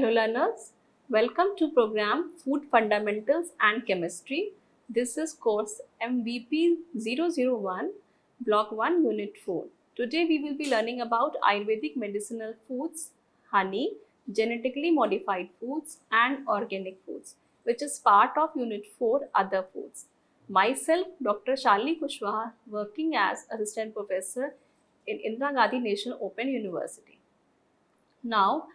Hello learners, welcome to program Food Fundamentals and Chemistry. This is course MVP 001, Block 1, Unit 4. Today we will be learning about Ayurvedic medicinal foods, honey, genetically modified foods and organic foods, which is part of Unit 4, Other Foods. Myself, Dr. Shalini Kushwaha, working as Assistant Professor in Indira Gandhi National Open University. Now,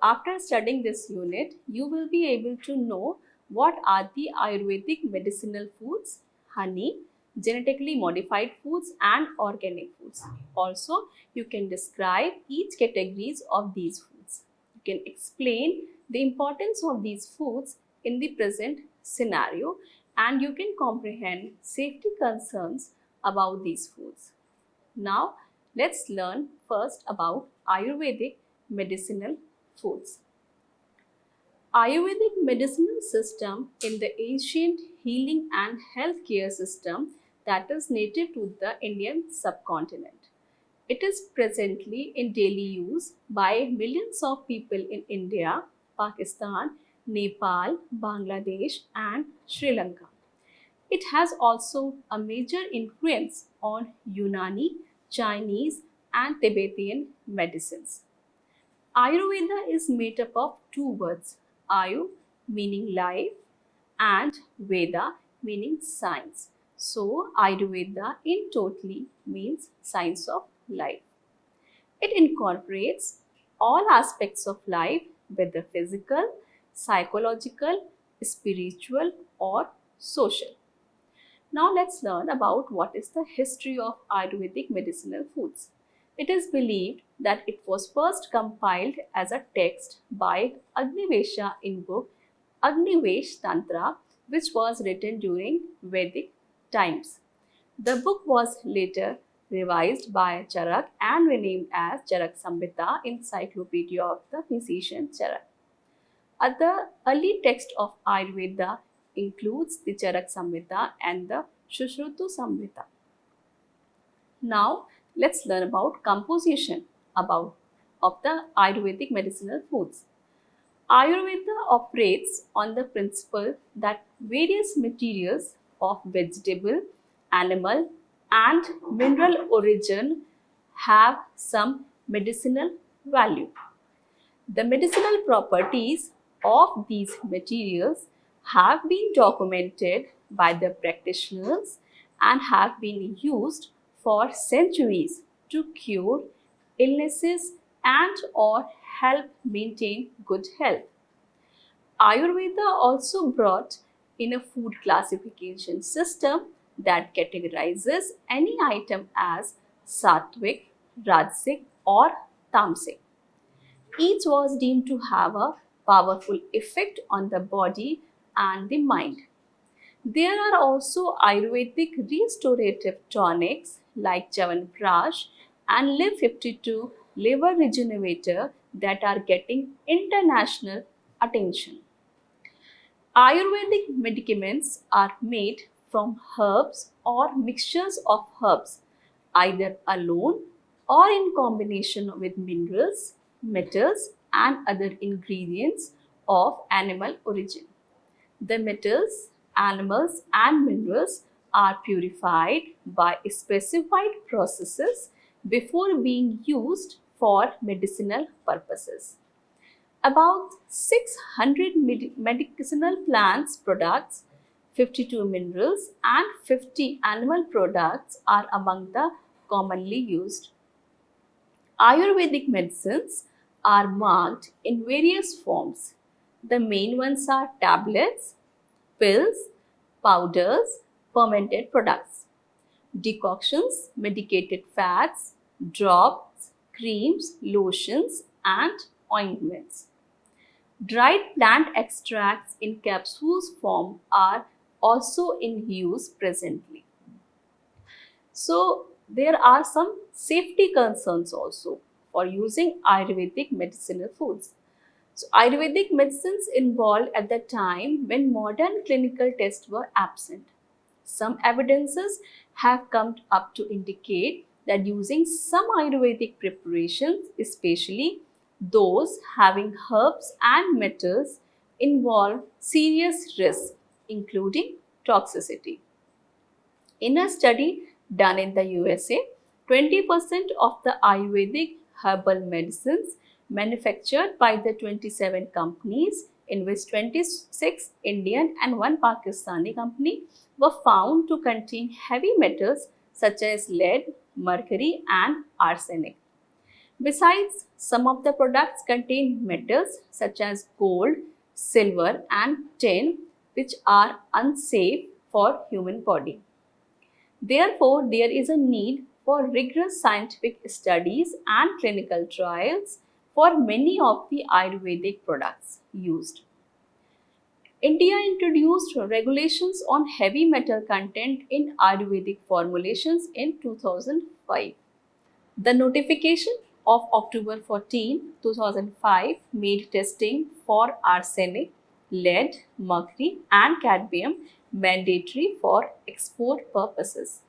after studying this unit, you will be able to know what are the Ayurvedic medicinal foods, honey, genetically modified foods and organic foods. Also, you can describe each categories of these foods. You can explain the importance of these foods in the present scenario and you can comprehend safety concerns about these foods. Now, let's learn first about Ayurvedic medicinal foods. Ayurvedic medicinal system in the ancient healing and healthcare system that is native to the Indian subcontinent. It is presently in daily use by millions of people in India, Pakistan, Nepal, Bangladesh and Sri Lanka. It has also a major influence on Unani, Chinese and Tibetan medicines. Ayurveda is made up of two words, Ayu meaning life and Veda meaning science. So Ayurveda in totally means science of life. It incorporates all aspects of life, whether physical, psychological, spiritual or social. Now let's learn about what is the history of Ayurvedic medicinal foods. It is believed that it was first compiled as a text by Agnivesha in book Agnivesh Tantra, which was written during Vedic times. The book was later revised by Charak and renamed as Charak Samhita, Encyclopedia of the Physician Charak. Other early text of Ayurveda includes the Charak Samhita and the Sushruta Samhita. Now, let's learn about composition of the Ayurvedic medicinal foods. Ayurveda operates on the principle that various materials of vegetable, animal and mineral origin have some medicinal value. The medicinal properties of these materials have been documented by the practitioners and have been used for centuries to cure illnesses and or help maintain good health. Ayurveda also brought in a food classification system that categorizes any item as sattvic, rajasic or tamasic. Each was deemed to have a powerful effect on the body and the mind. There are also Ayurvedic restorative tonics like Chyawanprash and Live 52 liver regenerator that are getting international attention. Ayurvedic medicaments are made from herbs or mixtures of herbs, either alone or in combination with minerals, metals and other ingredients of animal origin. The metals, animals and minerals are purified by specified processes before being used for medicinal purposes. About 600 medicinal plants products, 52 minerals and 50 animal products are among the commonly used. Ayurvedic medicines are marked in various forms. The main ones are tablets, pills, powders, fermented products, decoctions, medicated fats, drops, creams, lotions and ointments. Dried plant extracts in capsules form are also in use presently. So, there are some safety concerns also for using Ayurvedic medicinal foods. So, Ayurvedic medicines involved at the time when modern clinical tests were absent. Some evidences have come up to indicate that using some Ayurvedic preparations, especially Those having herbs and metals involve serious risks, including toxicity. In a study done in the USA, 20% of the Ayurvedic herbal medicines manufactured by the 27 companies, in which 26 Indian and one Pakistani company, were found to contain heavy metals such as lead, mercury, and arsenic. Besides, some of the products contain metals such as gold, silver, and tin, which are unsafe for human body. Therefore, there is a need for rigorous scientific studies and clinical trials for many of the Ayurvedic products used. India introduced regulations on heavy metal content in Ayurvedic formulations in 2005. The notification of October 14, 2005 made testing for arsenic, lead, mercury, and cadmium mandatory for export purposes.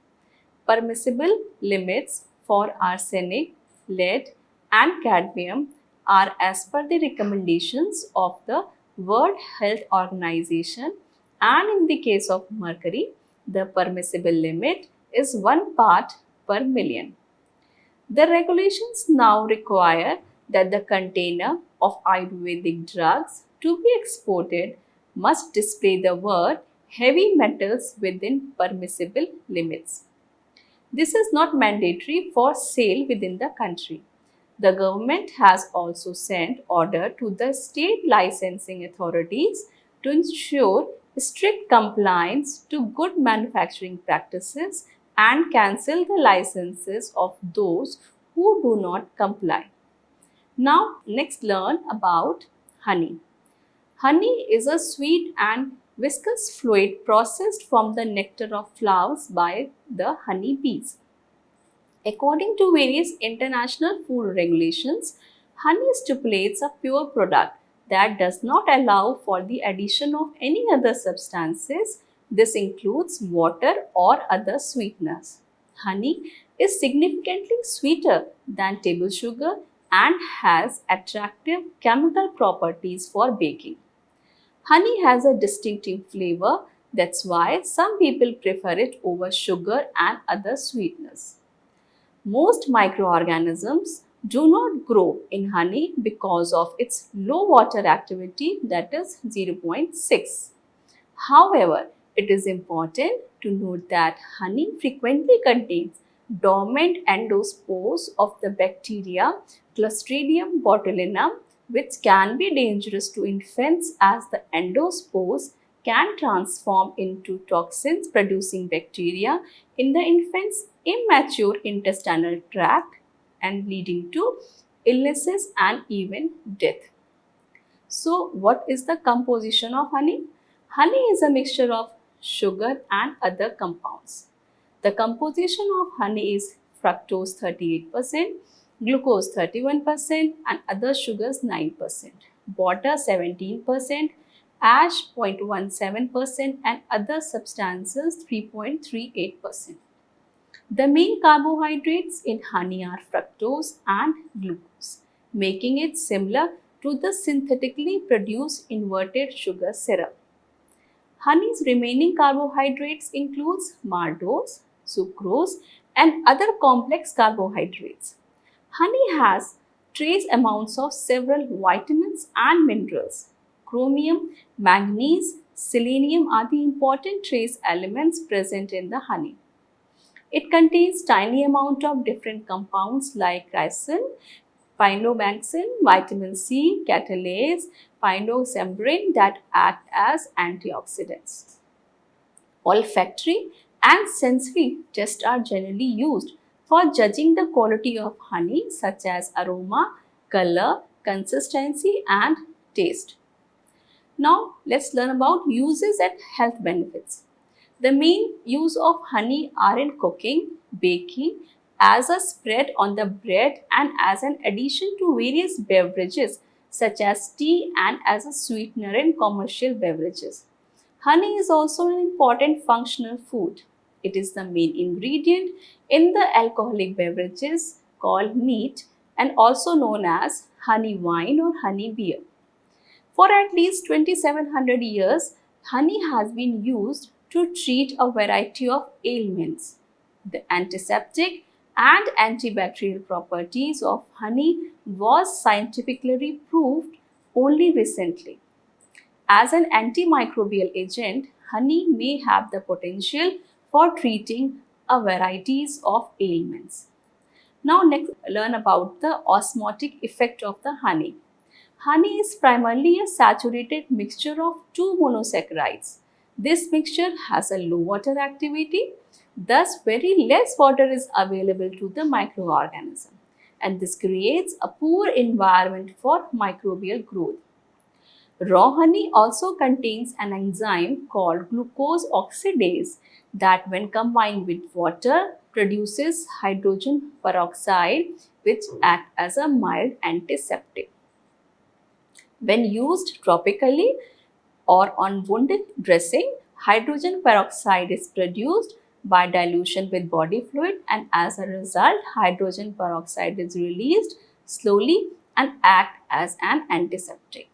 Permissible limits for arsenic, lead, and cadmium are as per the recommendations of the World Health Organization, and in the case of mercury, the permissible limit is 1 part per million. The regulations now require that the container of Ayurvedic drugs to be exported must display the word heavy metals within permissible limits. This is not mandatory for sale within the country. The government has also sent order to the state licensing authorities to ensure strict compliance to good manufacturing practices and cancel the licenses of those who do not comply. Now, next learn about honey. Honey is a sweet and viscous fluid processed from the nectar of flowers by the honey bees. According to various international food regulations, honey stipulates a pure product that does not allow for the addition of any other substances. This includes water or other sweeteners. Honey is significantly sweeter than table sugar and has attractive chemical properties for baking. Honey has a distinctive flavor, that's why some people prefer it over sugar and other sweeteners. Most microorganisms do not grow in honey because of its low water activity, that is zero point 0.6. However, it is important to note that honey frequently contains dormant endospores of the bacteria Clostridium botulinum, which can be dangerous to infants as the endospores can transform into toxins producing bacteria in the infant's immature intestinal tract and leading to illnesses and even death. So, what is the composition of honey? Honey is a mixture of sugar and other compounds. The composition of honey is fructose 38%, glucose 31%, and other sugars 9%, water 17%, ash 0.17%, and other substances 3.38%. The main carbohydrates in honey are fructose and glucose, making it similar to the synthetically produced inverted sugar syrup. Honey's remaining carbohydrates includes maltose, sucrose, and other complex carbohydrates. Honey has trace amounts of several vitamins and minerals. Chromium, manganese, selenium are the important trace elements present in the honey. It contains tiny amount of different compounds like ricin, pinobanxin, vitamin C, catalase, pinosembrine that act as antioxidants. Olfactory and sensory tests are generally used for judging the quality of honey, such as aroma, color, consistency, and taste. Now, let's learn about uses and health benefits. The main use of honey are in cooking, baking, as a spread on the bread, and as an addition to various beverages such as tea and as a sweetener in commercial beverages. Honey is also an important functional food. It is the main ingredient in the alcoholic beverages called neat and also known as honey wine or honey beer. For at least 2700 years, honey has been used to treat a variety of ailments. The antiseptic and antibacterial properties of honey was scientifically proved only recently. As an antimicrobial agent, honey may have the potential for treating a varieties of ailments. Now next learn about the osmotic effect of the honey. Honey is primarily a saturated mixture of two monosaccharides. This mixture has a low water activity, thus very less water is available to the microorganism, and this creates a poor environment for microbial growth. Raw honey also contains an enzyme called glucose oxidase that, when combined with water, produces hydrogen peroxide, which acts as a mild antiseptic. When used topically or on wound dressing, hydrogen peroxide is produced by dilution with body fluid, and as a result, hydrogen peroxide is released slowly and acts as an antiseptic.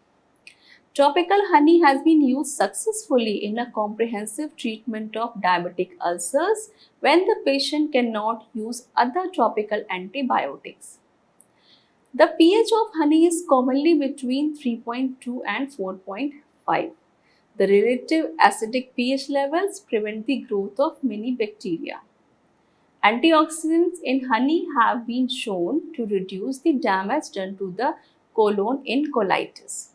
Topical honey has been used successfully in a comprehensive treatment of diabetic ulcers when the patient cannot use other topical antibiotics. The pH of honey is commonly between 3.2 and 4.5. The relative acidic pH levels prevent the growth of many bacteria. Antioxidants in honey have been shown to reduce the damage done to the colon in colitis.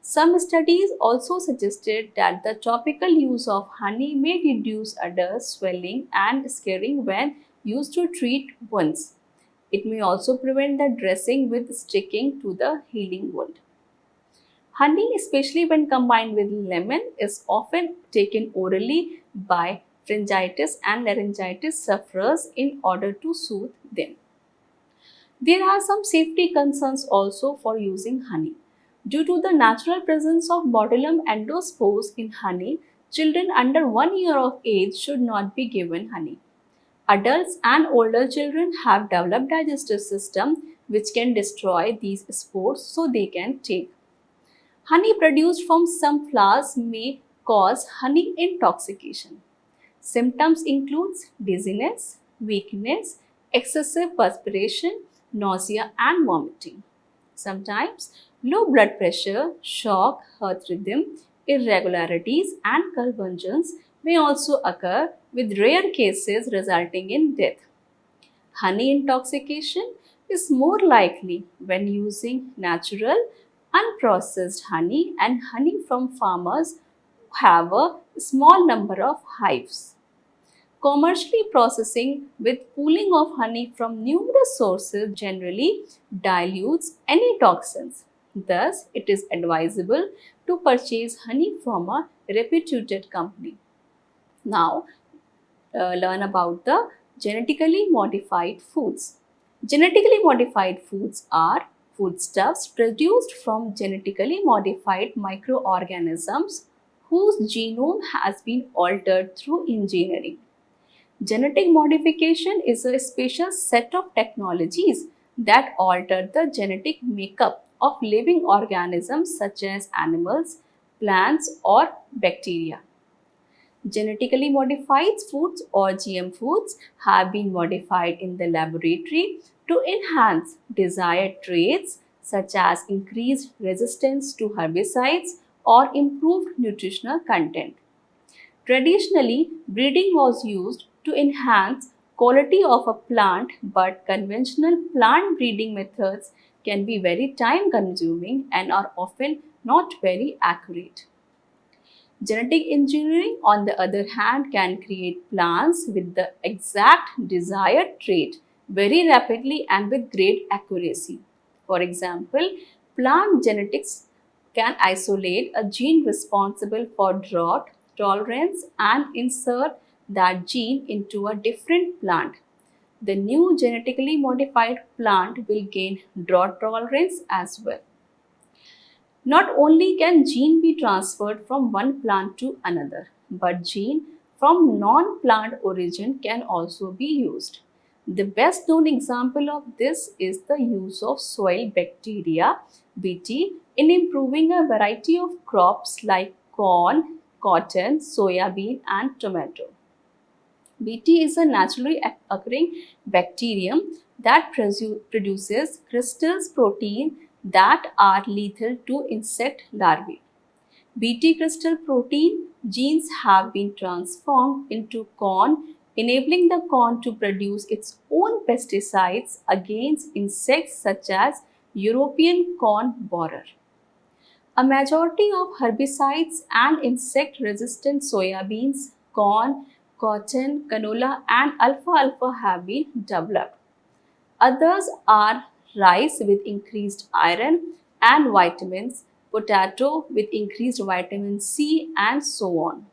Some studies also suggested that the topical use of honey may reduce udder, swelling, and scarring when used to treat wounds. It may also prevent the dressing with sticking to the healing wound. Honey, especially when combined with lemon, is often taken orally by pharyngitis and laryngitis sufferers in order to soothe them. There are some safety concerns also for using honey. Due to the natural presence of botulinum endospores in honey, children under 1 year of age should not be given honey. Adults and older children have developed digestive system which can destroy these spores, so they can take. Honey produced from some flowers may cause honey intoxication. Symptoms include dizziness, weakness, excessive perspiration, nausea and vomiting. Sometimes low blood pressure, shock, heart rhythm, irregularities and convulsions may also occur, with rare cases resulting in death. Honey intoxication is more likely when using natural, unprocessed honey and honey from farmers who have a small number of hives. Commercially processing with pooling of honey from numerous sources generally dilutes any toxins. Thus, it is advisable to purchase honey from a reputed company. Now, learn about the genetically modified foods. Genetically modified foods are foodstuffs produced from genetically modified microorganisms whose genome has been altered through engineering. Genetic modification is a special set of technologies that alter the genetic makeup of living organisms such as animals, plants, or bacteria. Genetically modified foods or GM foods have been modified in the laboratory to enhance desired traits such as increased resistance to herbicides or improved nutritional content. Traditionally, breeding was used to enhance quality of a plant, but conventional plant breeding methods can be very time consuming and are often not very accurate. Genetic engineering, on the other hand, can create plants with the exact desired trait very rapidly and with great accuracy. For example, plant genetics can isolate a gene responsible for drought tolerance and insert that gene into a different plant. The new genetically modified plant will gain drought tolerance as well. Not only can gene be transferred from one plant to another, but gene from non-plant origin can also be used. The best known example of this is the use of soil bacteria (Bt) in improving a variety of crops like corn, cotton, soya bean, and tomato. Bt is a naturally occurring bacterium that produces crystals protein that are lethal to insect larvae. Bt crystal protein genes have been transformed into corn, enabling the corn to produce its own pesticides against insects such as European corn borer. A majority of herbicides and insect resistant soybeans, corn, cotton, canola, and alfalfa have been developed. Others are rice with increased iron and vitamins, potato with increased vitamin C, and so on.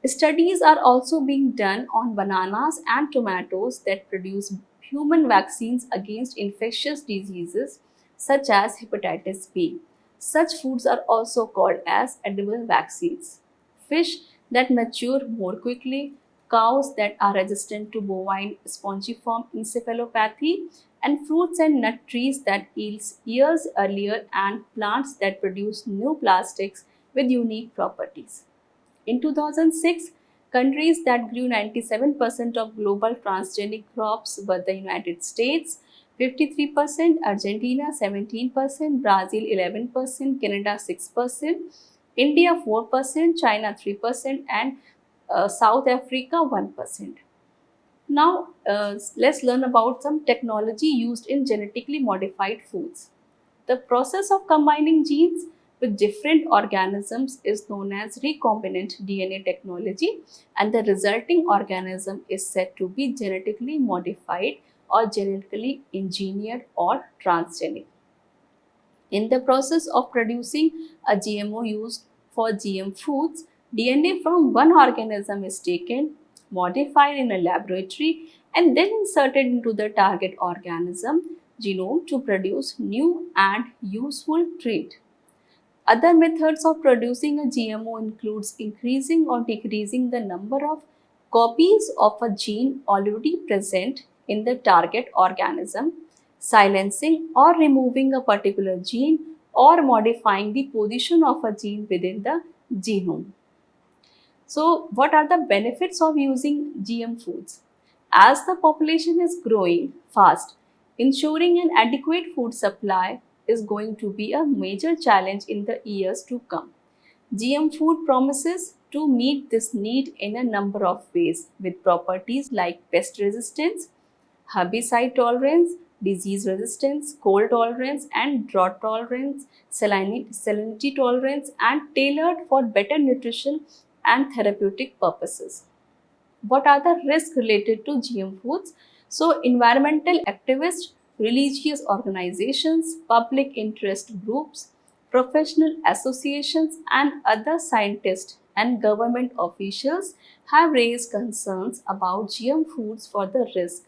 Studies are also being done on bananas and tomatoes that produce human vaccines against infectious diseases such as hepatitis B. Such foods are also called as edible vaccines. Fish that mature more quickly, cows that are resistant to bovine spongiform encephalopathy, and fruits and nut trees that yields years earlier, and plants that produce new plastics with unique properties. In 2006, countries that grew 97% of global transgenic crops were the United States, 53%, Argentina 17%, Brazil 11%, Canada 6%, India 4%, China 3%, and South Africa 1%. Now, let's learn about some technology used in genetically modified foods. The process of combining genes with different organisms is known as recombinant DNA technology, and the resulting organism is said to be genetically modified or genetically engineered or transgenic. In the process of producing a GMO used for GM foods, DNA from one organism is taken, modified in a laboratory, and then inserted into the target organism genome to produce new and useful trait. Other methods of producing a GMO includes increasing or decreasing the number of copies of a gene already present in the target organism, silencing or removing a particular gene, or modifying the position of a gene within the genome. So, what are the benefits of using GM foods? As the population is growing fast, ensuring an adequate food supply is going to be a major challenge in the years to come. GM food promises to meet this need in a number of ways with properties like pest resistance, herbicide tolerance, disease resistance, cold tolerance and drought tolerance, salinity tolerance, and tailored for better nutrition and therapeutic purposes. What are the risks related to GM foods? So, environmental activists, religious organizations, public interest groups, professional associations, and other scientists and government officials have raised concerns about GM foods for the risk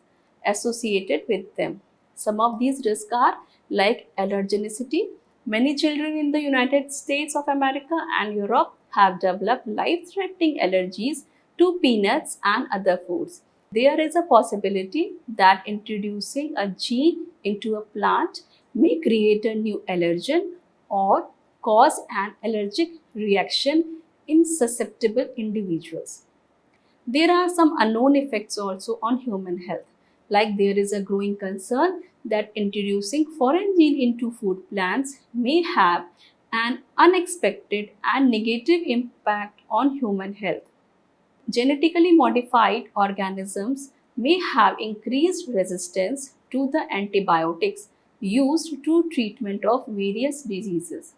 associated with them. Some of these risks are like allergenicity. Many children in the United States of America and Europe have developed life-threatening allergies to peanuts and other foods. There is a possibility that introducing a gene into a plant may create a new allergen or cause an allergic reaction in susceptible individuals. There are some unknown effects also on human health, like there is a growing concern that introducing foreign gene into food plants may have an unexpected and negative impact on human health. Genetically modified organisms may have increased resistance to the antibiotics used to treatment of various diseases.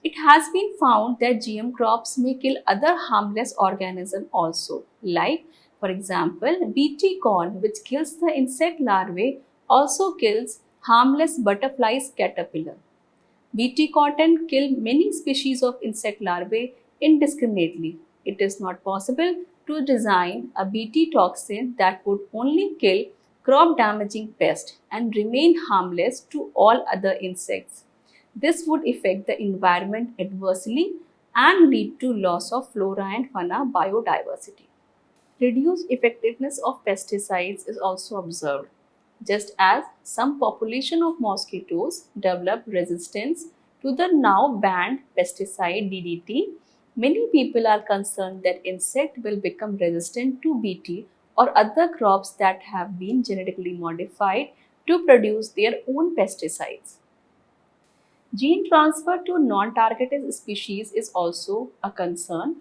It has been found that GM crops may kill other harmless organisms also, like, for example, Bt corn, which kills the insect larvae, also kills harmless butterflies caterpillar. Bt cotton kill many species of insect larvae indiscriminately. It is not possible to design a Bt toxin that would only kill crop damaging pests and remain harmless to all other insects. This would affect the environment adversely and lead to loss of flora and fauna biodiversity. Reduced effectiveness of pesticides is also observed. Just as some population of mosquitoes develop resistance to the now banned pesticide DDT, many people are concerned that insect will become resistant to BT or other crops that have been genetically modified to produce their own pesticides. Gene transfer to non-targeted species is also a concern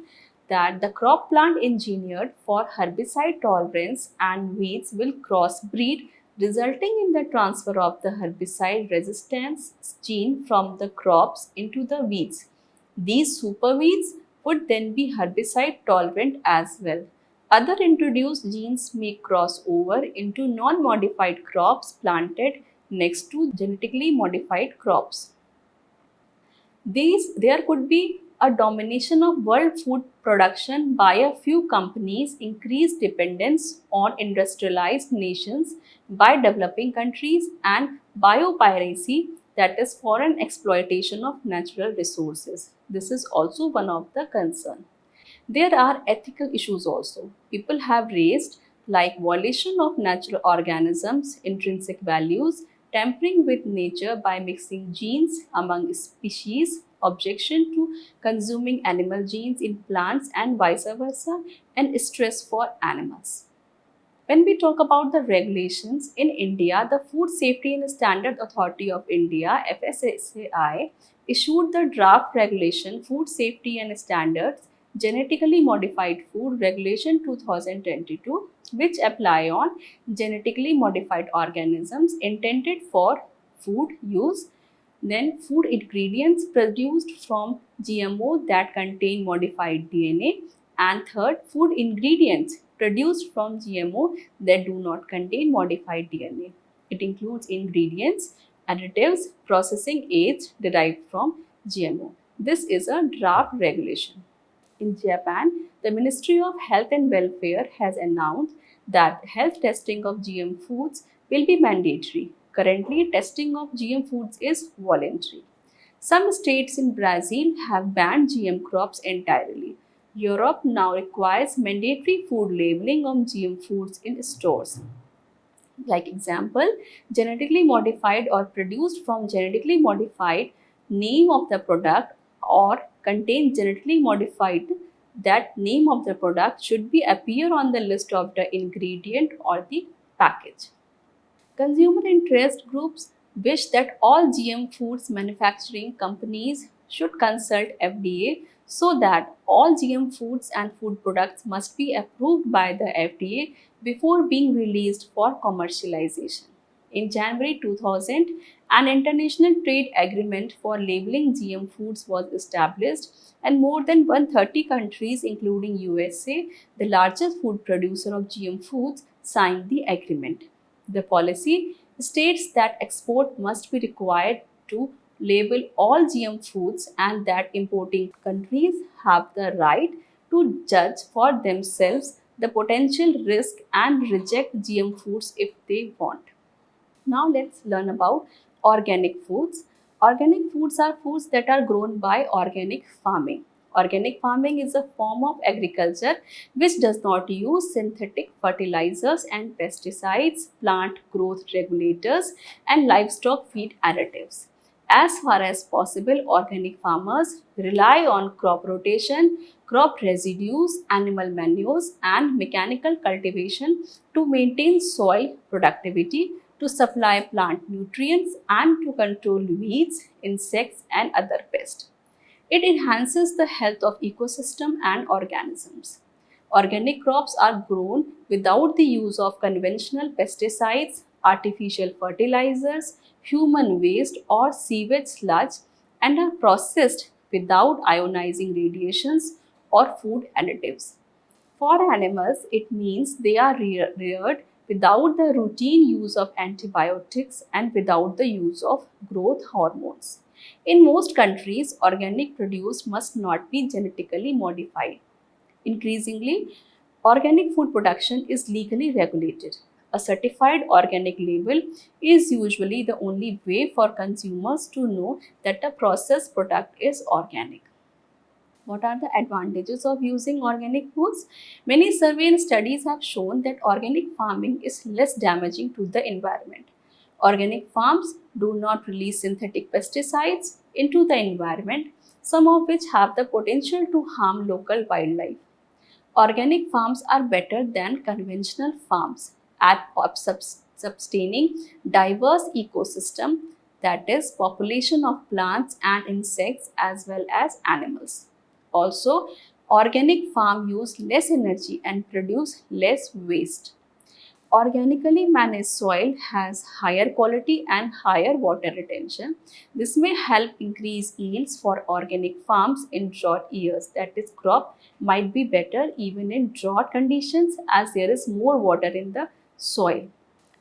that the crop plant engineered for herbicide tolerance and weeds will crossbreed, resulting in the transfer of the herbicide resistance gene from the crops into the weeds. These superweeds would then be herbicide tolerant as well. Other introduced genes may cross over into non-modified crops planted next to genetically modified crops. There could be a domination of world food production by a few companies, increased dependence on industrialized nations by developing countries, and biopiracy, that is foreign exploitation of natural resources. This is also one of the concern. There are ethical issues also. People have raised like violation of natural organisms, intrinsic values, tampering with nature by mixing genes among species, objection to consuming animal genes in plants and vice versa, and stress for animals. When we talk about the regulations in India, the Food Safety and Standard Authority of India (FSSAI) issued the draft regulation Food Safety and Standards Genetically Modified Food Regulation 2022, which apply on genetically modified organisms intended for food use. Then food ingredients produced from GMO that contain modified DNA, and third, food ingredients produced from GMO that do not contain modified DNA. It includes ingredients, additives, processing aids derived from GMO. This is a draft regulation. In Japan, the Ministry of Health and Welfare has announced that health testing of GM foods will be mandatory. Currently, testing of GM foods is voluntary. Some states in Brazil have banned GM crops entirely. Europe now requires mandatory food labeling of GM foods in stores. Like example, genetically modified or produced from genetically modified, name of the product, or contain genetically modified, that name of the product should be appear on the list of the ingredient or the package. Consumer interest groups wish that all GM foods manufacturing companies should consult FDA so that all GM foods and food products must be approved by the FDA before being released for commercialization. In January 2000, an international trade agreement for labeling GM foods was established, and more than 130 countries including USA, the largest food producer of GM foods, signed the agreement. The policy states that export must be required to label all GM foods and that importing countries have the right to judge for themselves the potential risk and reject GM foods if they want. Now let's learn about organic foods. Organic foods are foods that are grown by organic farming. Organic farming is a form of agriculture which does not use synthetic fertilizers and pesticides, plant growth regulators, and livestock feed additives. As far as possible, organic farmers rely on crop rotation, crop residues, animal manures, and mechanical cultivation to maintain soil productivity, to supply plant nutrients, and to control weeds, insects, and other pests. It enhances the health of ecosystem and organisms. Organic crops are grown without the use of conventional pesticides, artificial fertilizers, human waste, or sewage sludge, and are processed without ionizing radiations or food additives. For animals, it means they are reared without the routine use of antibiotics and without the use of growth hormones. In most countries, organic produce must not be genetically modified. Increasingly, organic food production is legally regulated. A certified organic label is usually the only way for consumers to know that a processed product is organic. What are the advantages of using organic foods? Many survey and studies have shown that organic farming is less damaging to the environment. Organic farms do not release synthetic pesticides into the environment, some of which have the potential to harm local wildlife. Organic farms are better than conventional farms at sustaining diverse ecosystem, that is population of plants and insects as well as animals. Also, organic farm use less energy and produce less waste. Organically managed soil has higher quality and higher water retention. This may help increase yields for organic farms in drought years. That is, crop might be better even in drought conditions as there is more water in the soil.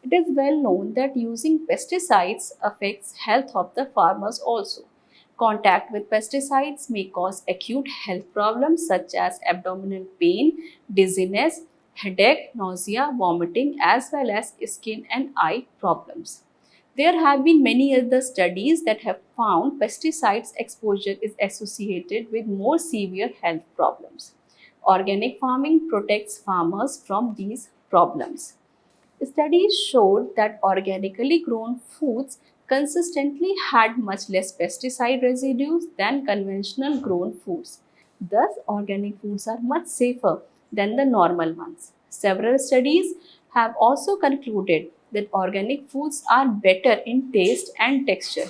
It is well known that using pesticides affects health of the farmers also. Contact with pesticides may cause acute health problems such as abdominal pain, dizziness, headache, nausea, vomiting, as well as skin and eye problems. There have been many other studies that have found pesticides exposure is associated with more severe health problems. Organic farming protects farmers from these problems. Studies showed that organically grown foods consistently had much less pesticide residues than conventional grown foods. Thus, organic foods are much safer than the normal ones. Several studies have also concluded that organic foods are better in taste and texture.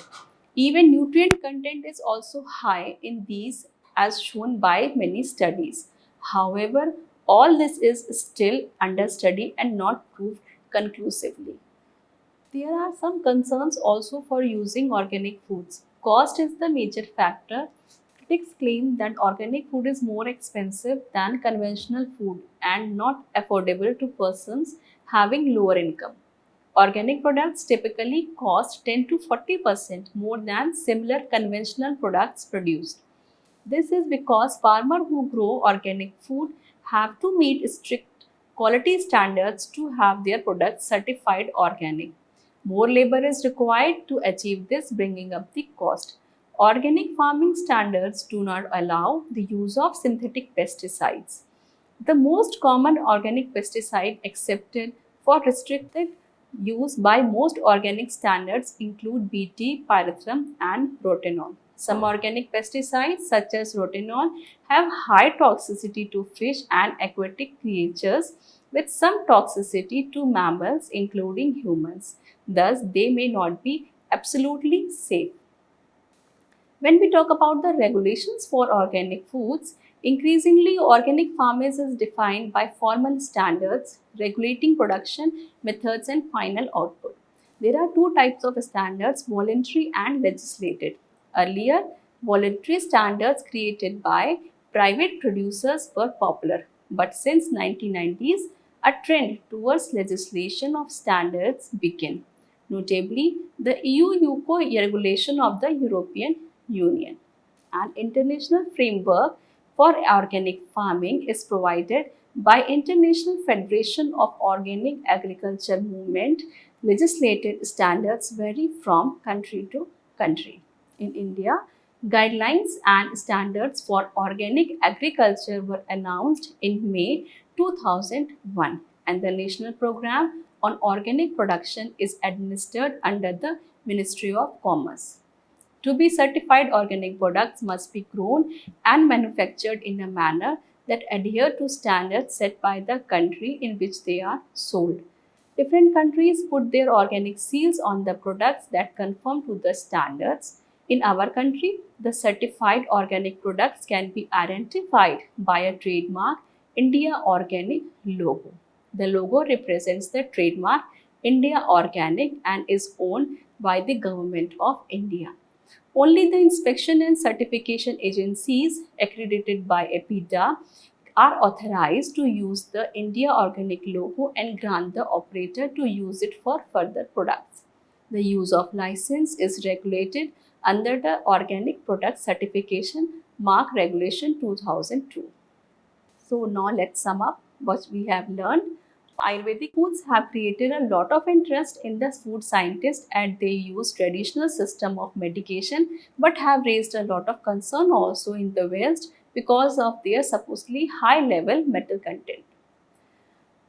Even nutrient content is also high in these as shown by many studies. However, all this is still under study and not proved conclusively. There are some concerns also for using organic foods. Cost is the major factor. Critics claim that organic food is more expensive than conventional food and not affordable to persons having lower income. Organic products typically cost 10 to 40% more than similar conventional products produced. This is because farmers who grow organic food have to meet strict quality standards to have their products certified organic. More labor is required to achieve this, bringing up the cost. Organic farming standards do not allow the use of synthetic pesticides. The most common organic pesticide accepted for restricted use by most organic standards include Bt, pyrethrum, and rotenone. Some organic pesticides, such as rotenone, have high toxicity to fish and aquatic creatures, with some toxicity to mammals, including humans. Thus, they may not be absolutely safe. When we talk about the regulations for organic foods, increasingly organic farming is defined by formal standards regulating production methods and final output. There are two types of standards, voluntary and legislated. Earlier, voluntary standards created by private producers were popular, but since 1990s, a trend towards legislation of standards began. Notably, the EU UCO regulation of the European Union. An international framework for organic farming is provided by International Federation of Organic Agriculture Movement. Legislated standards vary from country to country. In India, guidelines and standards for organic agriculture were announced in May 2001, and the national program on organic production is administered under the Ministry of Commerce. To be certified, organic products must be grown and manufactured in a manner that adhere to standards set by the country in which they are sold. Different countries put their organic seals on the products that conform to the standards. In our country, the certified organic products can be identified by a trademark India Organic logo. The logo represents the trademark India Organic and is owned by the Government of India. Only the inspection and certification agencies accredited by EPIDA are authorized to use the India Organic logo and grant the operator to use it for further products. The use of license is regulated under the Organic Product Certification Mark Regulation 2002. So now let's sum up what we have learned. Ayurvedic foods have created a lot of interest in the food scientists and they use traditional system of medication but have raised a lot of concern also in the West because of their supposedly high level metal content.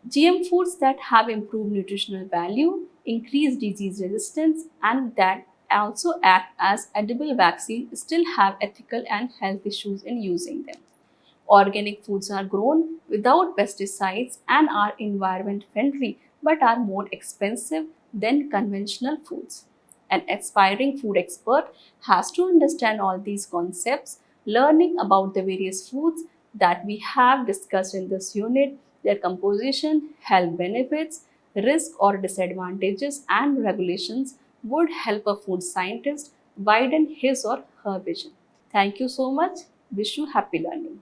GM foods that have improved nutritional value, increased disease resistance, and that also act as edible vaccine still have ethical and health issues in using them. Organic foods are grown without pesticides and are environment friendly but are more expensive than conventional foods. An aspiring food expert has to understand all these concepts, learning about the various foods that we have discussed in this unit, their composition, health benefits, risk or disadvantages, and regulations would help a food scientist widen his or her vision. Thank you so much. Wish you happy learning.